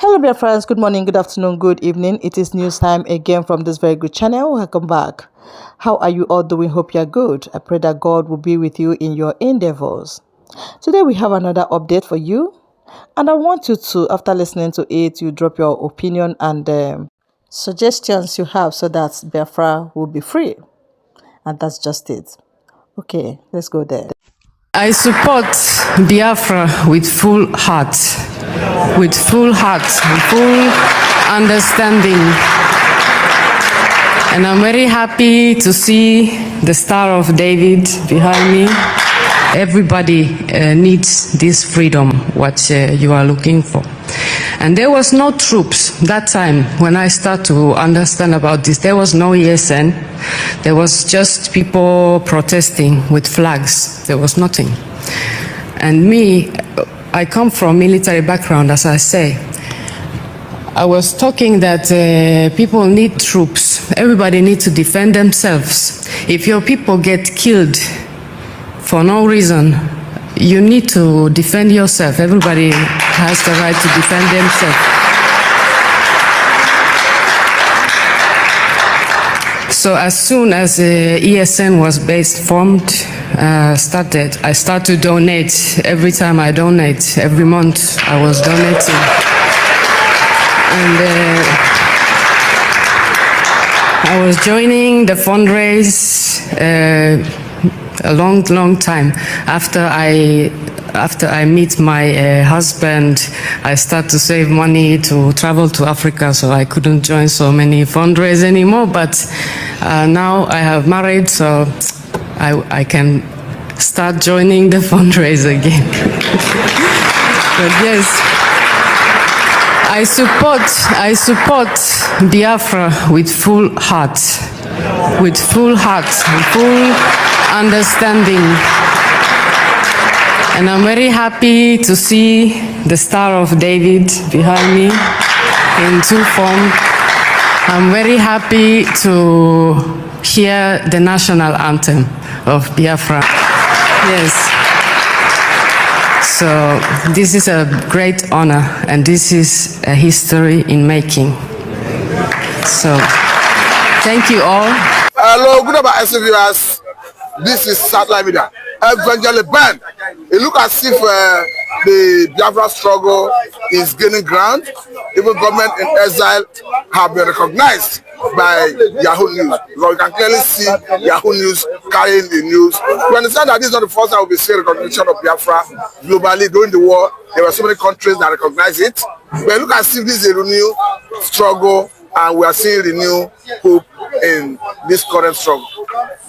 Hello, dear friends. Good morning, good afternoon, good evening. It is news time again from this very good channel. Welcome back. How are you all doing? Hope you're good. I pray that God will be with you in your endeavors. Today, we have another update for you. And I want you to, after listening to it, you drop your opinion and suggestions you have so that Biafra will be free. And that's just it. Okay, let's go there. I support Biafra with full heart, with full understanding. And I'm very happy to see the Star of David behind me. Everybody needs this freedom, what you are looking for. And there was no troops that time when I start to understand about this. There was no ESN. There was just people protesting with flags. There was nothing. And me, I come from military background, as I say. I was talking that people need troops. Everybody needs to defend themselves. If your people get killed for no reason, you need to defend yourself. Everybody has the right to defend themselves. So as soon as ESN was formed, I started to donate. Every time I donate, every month I was donating. And I was joining the fundraise a long time. After I meet my husband, I start to save money to travel to Africa, so I couldn't join so many fundraisers anymore. But now I have married, so I can start joining the fundraiser again. But yes, I support Biafra with full heart, with full understanding. And I'm very happy to see the Star of David behind me in two form. I'm very happy to hear the national anthem of Biafra. Yes. So this is a great honor, and this is a history in making. So thank you all. Hello, good about SVS. This is Satellite Media. Evangelist Ben. It looks as if the Biafra struggle is gaining ground. Even government in exile have been recognized by Yahoo News. So you can clearly see Yahoo News carrying the news. We understand that this is not the first time we'll be seeing recognition of Biafra globally. During the war, there were so many countries that recognize it. But look as if this is a renewed struggle, and we are seeing renewed hope in this current struggle.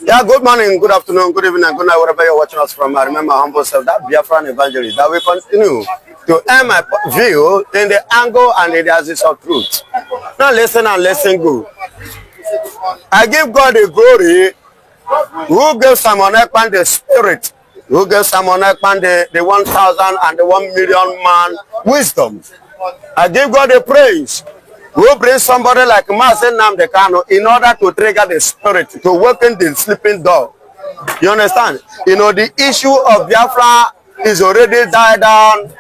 Yeah, good morning, good afternoon, good evening, and good night, wherever you're watching us from. I remember humble self, that Biafran evangelist, that we continue to air my view in the angle and in the axis of truth. Now listen and listen good. I give God the glory who gave Simon Ekman the spirit, who gave Simon Ekman the 1,000 and the 1 million man wisdom. I give God the praise who brings somebody like Mazen Namdekano in order to trigger the spirit, to awaken the sleeping dog. You understand? You know, the issue of Biafra is already died down,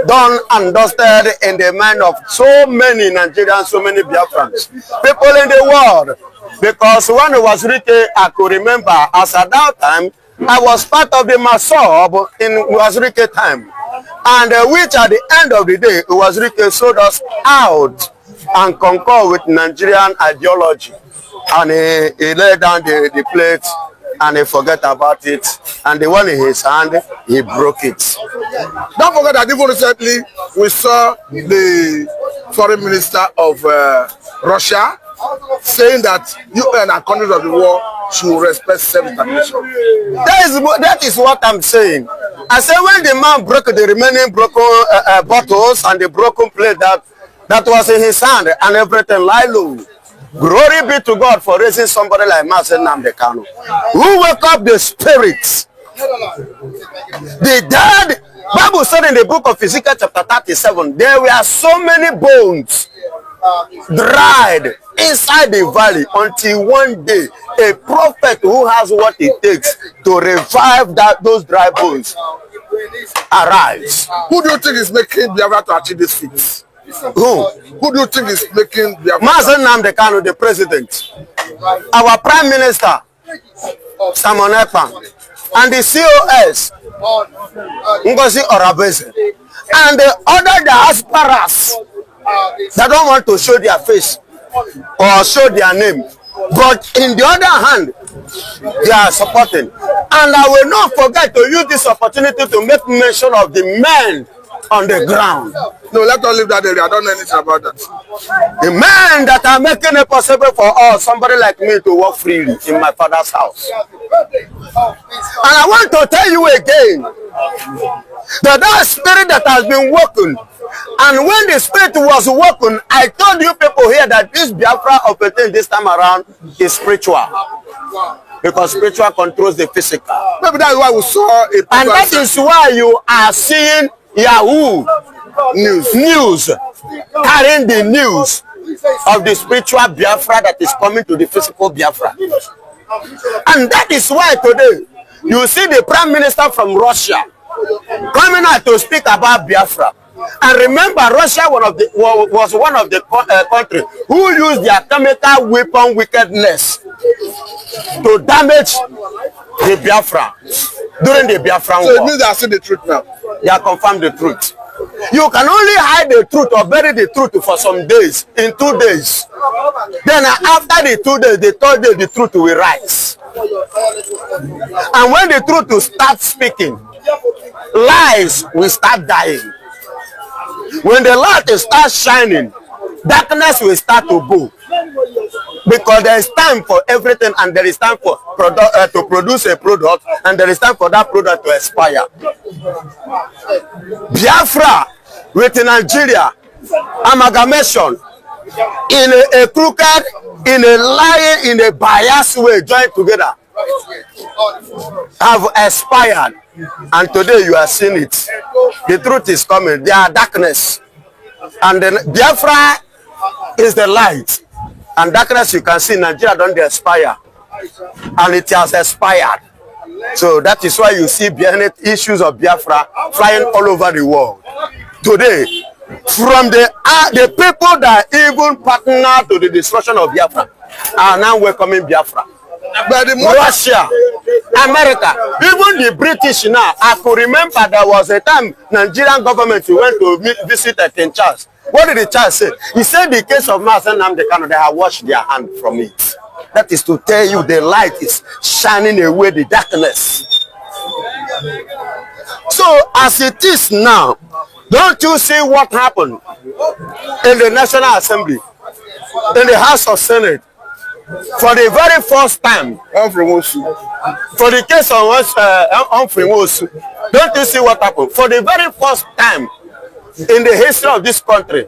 done and dusted in the mind of so many Nigerians, so many Biafrans, people in the world. Because when it was written, I could remember, as at that time, I was part of the Masob in Wazirike time. And which at the end of the day, Wazirike sold us out and concur with Nigerian ideology, and he laid down the plate and he forget about it, and the one in his hand, he broke it. Don't forget that even recently we saw the foreign minister of Russia saying that UN and countries of the world should respect self-determination. That is what I'm saying. I say when the man broke the remaining broken bottles and the broken plate that was in his hand and everything lie low. Glory be to God for raising somebody like Mazen Namdekano, who wake up the spirits. The dead, Bible said in the book of Ezekiel chapter 37, there were so many bones dried inside the valley until one day a prophet who has what it takes to revive those dry bones arrives. Who do you think is making Biafra to achieve this feat? Who? Who do you think is making Biafra? Mazen Nnamdi Kanu, the president. Our prime minister, Simon Ekpa. And the COS, Ngozi Orabeze. And the other diasporas that don't want to show their face or show their name. But in the other hand, they are supporting. And I will not forget to use this opportunity to make mention of the men on the ground. No, let us leave that area. I don't know anything about that. The men that are making it possible for us, somebody like me, to walk freely in my father's house. And I want to tell you again that spirit that has been working, and when the spirit was working, I told you people here that this Biafra operating this time around is spiritual. Because spiritual controls the physical. Maybe that's why we saw a... And that is why you are seeing Yahoo news carrying the news of the spiritual Biafra that is coming to the physical Biafra. And that is why today you see the prime minister from Russia coming out to speak about Biafra. And remember, Russia was one of the countries who used their chemical weapon wickedness to damage the Biafra during the Biafran war. So it means they are seeing the truth now. They have confirmed the truth. You can only hide the truth or bury the truth for some days, in 2 days. Then after the 2 days, the third day, the truth will rise. And when the truth will start speaking, lies will start dying. When the light starts shining, darkness will start to go. Because there is time for everything, and there is time for to produce a product, and there is time for that product to expire. Biafra with Nigeria, amalgamation in a crooked, in a lying, in a biased way joined together have expired. And today you are seeing it. The truth is coming. There are darkness. And then Biafra is the light. And darkness you can see in Nigeria don't expire. And it has expired. So that is why you see issues of Biafra flying all over the world. Today, from the people that even partner to the destruction of Biafra are now welcoming Biafra. But Russia, America, even the British now, I could remember there was a time Nigerian government went to visit King Charles. What did the Charles say? He said the case of Mazen Nnamdi Kanu, they have washed their hand from it. That is to tell you the light is shining away the darkness. So as it is now, don't you see what happened in the National Assembly, in the House of Senate? For the very first time, for the case of don't you see what happened? For the very first time in the history of this country,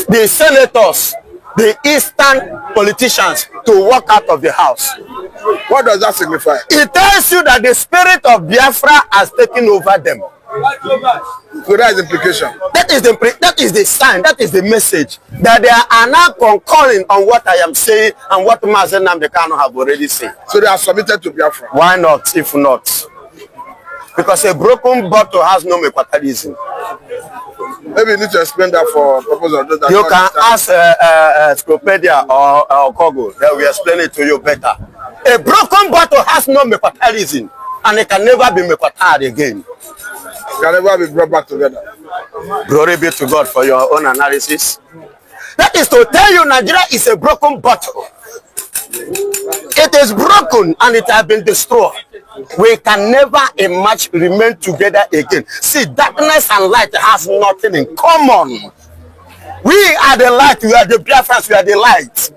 the senators, the eastern politicians, to walk out of the house. What does that signify? It tells you that the spirit of Biafra has taken over them. So that is the implication. That is the sign, that is the message, that they are now concurring on what I am saying and what Mazen Nnamdi Kanu have already said. So they are submitted to Biafra. Why not, if not? Because a broken bottle has no metabolism. Maybe you need to explain that for purpose of those that you can ask Encyclopedia or Google, they will explain it to you better. A broken bottle has no metabolism, and it can never be metabolized again. Can never be brought back together. Glory be to God for your own analysis. That is to tell you Nigeria is a broken bottle. It is broken and it has been destroyed. We can never emerge, remain together again. See, darkness and light has nothing in common. We are the light, we are the Biafrans, we are the light.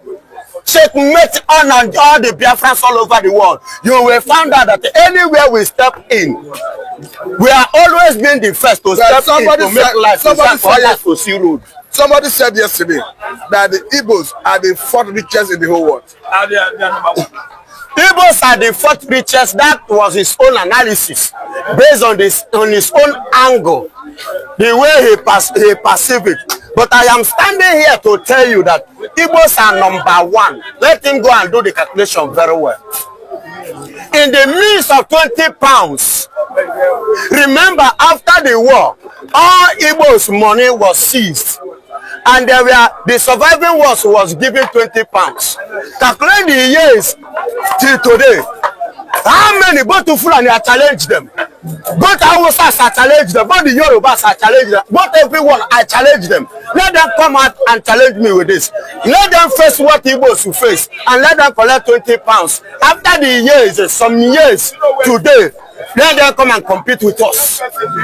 Checkmate on and all the Biafrans all over the world. You will find out that anywhere we step in, we are always being the first to step in to make life for others to see road. Somebody said yesterday that the Igbos are the fourth richest in the whole world. Igbos are the fourth richest. That was his own analysis based on his own angle, the way he perceived it. But I am standing here to tell you that Igbos are number one. Let him go and do the calculation very well. In the midst of 20 pounds, remember after the war, all Igbos' money was seized. and the surviving was given 20 pounds. Calculate the years till today. How many both to Fulani I challenge them? Both Hausas I challenge them, both the Yorubas I challenge them, both everyone I challenge them. Let them come out and challenge me with this. Let them face what Igbos will face and let them collect 20 pounds. After the years, some years today, let them come and compete with us.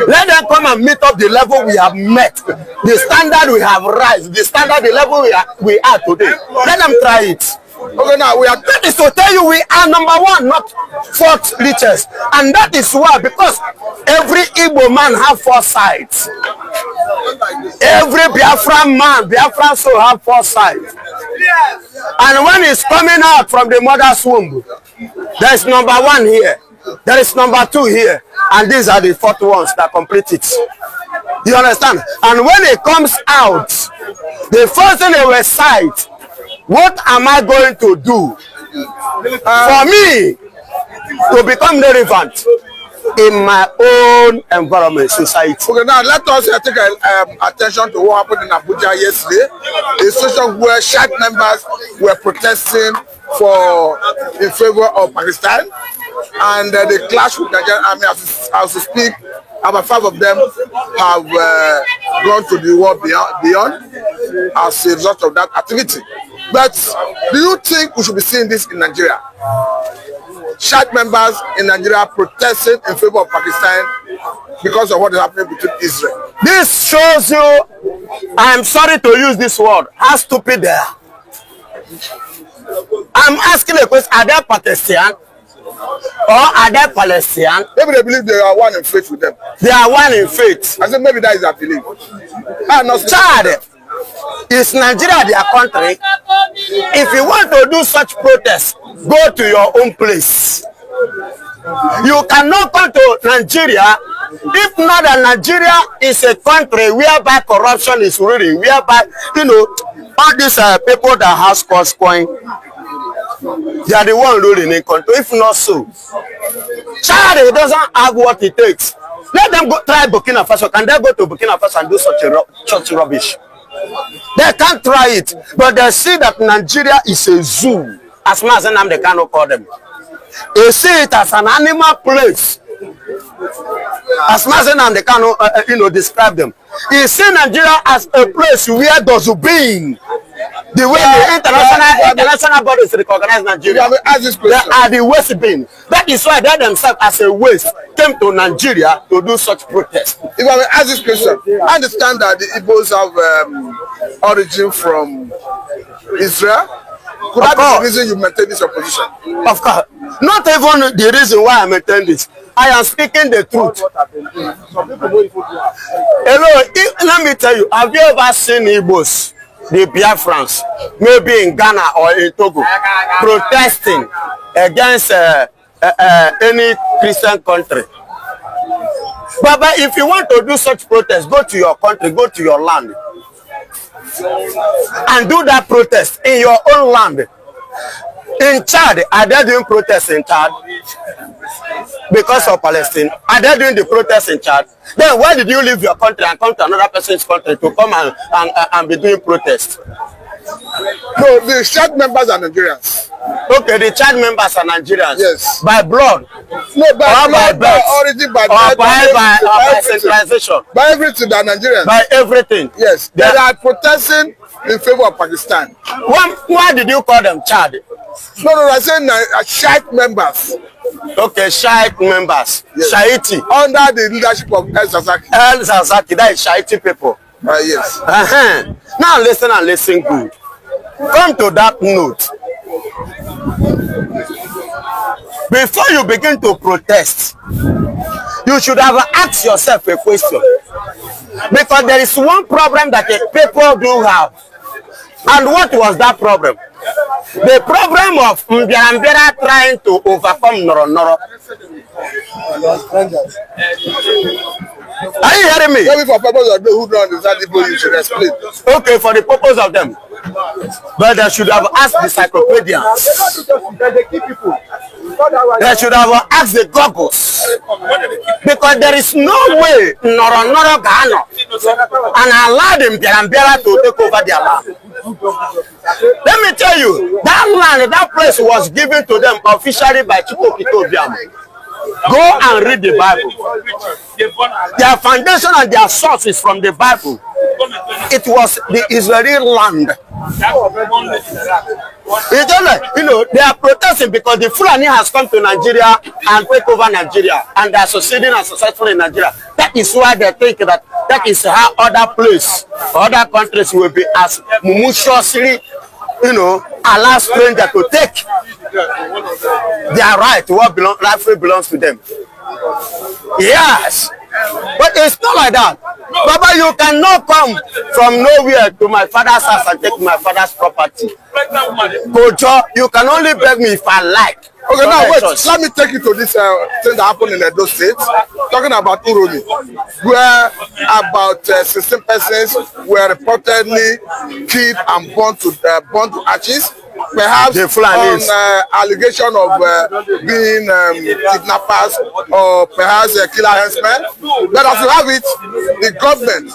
Let them come and meet up the level we have met, the standard we have raised, the standard, the level we are today. Let them try it. Okay, now that is to tell you we are number one, not fourth richest. And that is why, because every Igbo man have 4 sides. Every Biafran man, Biafran soul have 4 sides. And when it's coming out from the mother's womb, there is number 1 here. There is number 2 here. And these are the 4th ones that complete it. You understand? And when it comes out, the first thing they will cite, what am I going to do for me to become relevant in my own environment, society? Okay, now let us take attention to what happened in Abuja yesterday. A session where Shad members were protesting in favor of Pakistan, and they clashed with Nigerian army. As we speak, about 5 of them have gone to the war beyond as a result of that activity. But do you think we should be seeing this in Nigeria? Shad members in Nigeria protesting in favor of Pakistan because of what is happening between Israel. This shows you, I'm sorry to use this word, how stupid they are. I'm asking a question, are they Pakistan? Or are they Palestinian? Maybe they believe they are one in faith with them. They are one in faith. I said maybe that is their belief. Chad, is Nigeria their country? If you want to do such protests, go to your own place. You cannot come to Nigeria if not that Nigeria is a country whereby corruption is ruling, whereby, you know, all these people that has cost coin, they are the one ruling in country. If not so, Chad doesn't have what it takes. Let them go try Burkina Faso. Can they go to Burkina Faso and do such rubbish? They can't try it, but they see that Nigeria is a zoo, as much as they cannot call them. They see it as an animal place, as much as they cannot, describe them. They see Nigeria as a place where does being. The way the international bodies recognize Nigeria, they are the waste bin. That is why they themselves as a waste came to Nigeria to do such protests. If I may ask this question, I understand that the Igbos have origin from Israel. Could that be the reason you maintain this opposition? Of course. Not even the reason why I maintain this. I am speaking the truth. Hello, let me tell you, have you ever seen Igbos, the Biafrans, maybe in Ghana or in Togo, protesting against any Christian country? But if you want to do such protests, go to your country, go to your land, and do that protest in your own land. In Chad, are they doing protests in Chad because of Palestine? Are they doing the protests in Chad? Then why did you leave your country and come to another person's country to come and be doing protests? No, the Chad members are Nigerians. Okay, the Chad members are Nigerians. Yes. By blood? No, by birth, by origin, by centralization. By everything, they are Nigerians. By everything. Yes. They are protesting in favor of Pakistan. Why did you call them Chad? No, I said Shiite members. Okay, Shiite members. Yes. Shiite. Under the leadership of El Zazaki. El Zazaki, that is Shiite people. Yes. Now listen and listen good. Come to that note. Before you begin to protest, you should have asked yourself a question. Because there is one problem that the people do have. And what was that problem? The problem of Mbiambera trying to overcome Noro Noro. Are you hearing me? Maybe for purpose of those who don't understand the people, you should explain. Okay, for the purpose of them. But they should have asked the encyclopedians. They should have asked the goggles. Because there is no way Noro Noro Gano and allowed them Biafra to take over their land. Let me tell you, that land, that place was given to them officially by Chukwukitobiam. Go and read the Bible. Their foundation and their source is from the Bible. It was the Israeli land. You know, they are protesting because the Fulani has come to Nigeria and take over Nigeria, and they are succeeding and successful in Nigeria. That is why they think that that is how other places, other countries will be as mumutiously, you know, allow strangers to take their right to what rightfully belongs to them. Yes, but it's not like that. Baba, you cannot come from nowhere to my father's house and take my father's property. Kojo, you can only beg me if I like. Okay, now wait, let me take you to this thing that happened in Edo State, talking about Uroli, where about 16 persons were reportedly killed and burned to ashes, perhaps on allegation of being kidnappers or perhaps killer henchmen. But as you have it, the government,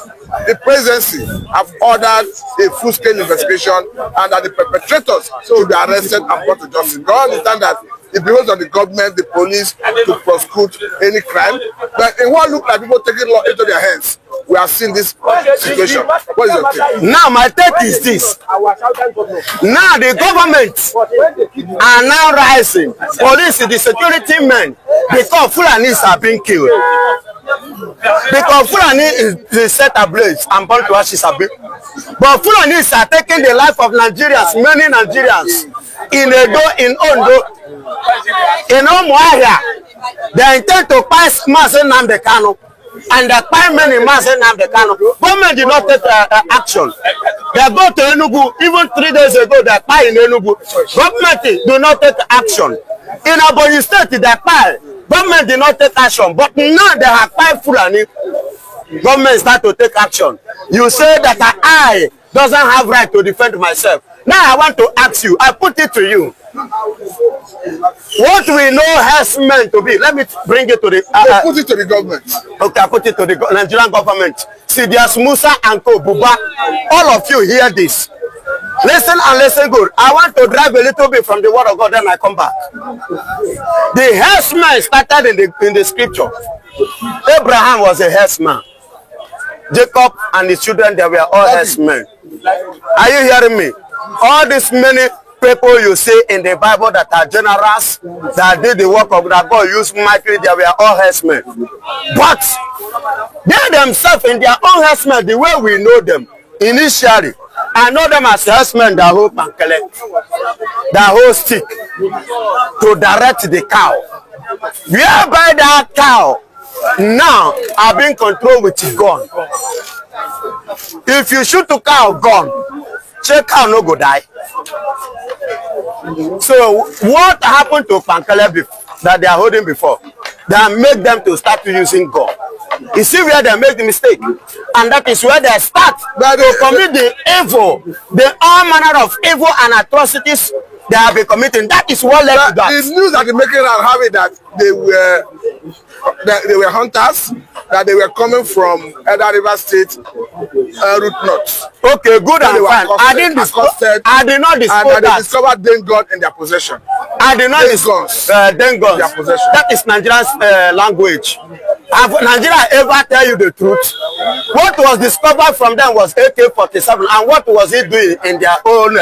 the presidency have ordered a full-scale investigation and that the perpetrators should be arrested and brought to justice. You understand that it belongs on the government, the police, to prosecute any crime. But in what look like people taking law into their hands, we are seeing this situation. What is your take? Now, my take is this. Now, the government are now rising. Police, the security men, because Fulanis are being killed. Because Fulani is set ablaze and burned to ashes. But Fulanis are taking the life of Nigerians, many Nigerians, in Edo, in Ondo, in Omuahia. They intend to pass Mazen Namdekano, and they pass many Mazen Namdekano. Government did not take action. They go to Enugu, even 3 days ago, they pass in Enugu. Government do not take action. In Ebonyi State, they pass. Government did not take action, but now they have five Fulani. Government start to take action. You say that I doesn't have right to defend myself. Now I want to ask you, I put it to you. What we know herdsmen to be, let me bring it to the... put it to the government. Okay, I put it to the Nigerian government. See, there's Musa and Ko Buba. All of you hear this. Listen and listen good. I want to drive a little bit from the word of God, then I come back. The herdsman started in the scripture. Abraham was a herdsman. Jacob and his children, they were all herdsmen. Are you hearing me? All these many people you see in the Bible that are generous, that did the work of that God used mightily, they were all herdsmen. But they themselves, in their own herdsmen, the way we know them, initially, I know them as herdsmen that hold pankele, that hold stick to direct the cow. Whereby that cow now are being controlled with a gun. If you shoot a cow gun, check cow no go die. So what happened to pankele that they are holding before? That make them to start using gun. You see where they make the mistake, and that is where they start to commit the evil, the all manner of evil and atrocities they have been committing. That is what led to that. The news that the making are having that they were hunters, that they were coming from Elder River State, route north. Okay, good and fine. I did not discover and they discovered den gun in their possession. I did not discuss den guns. Their possession. That is Nigeria's language. Have Nigeria ever tell you the truth? What was discovered from them was AK-47, and what was it doing in their own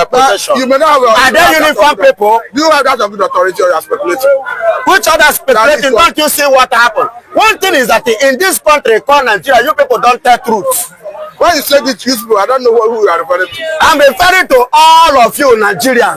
possession? You may not have are they uniform people? Do you have that of good authority or you are speculating? Which other speculating? Don't you see what happened? One thing is that in this country called Nigeria, you people don't tell truth. When you say this useful, I don't know who you are referring to. I'm referring to all of you Nigerians.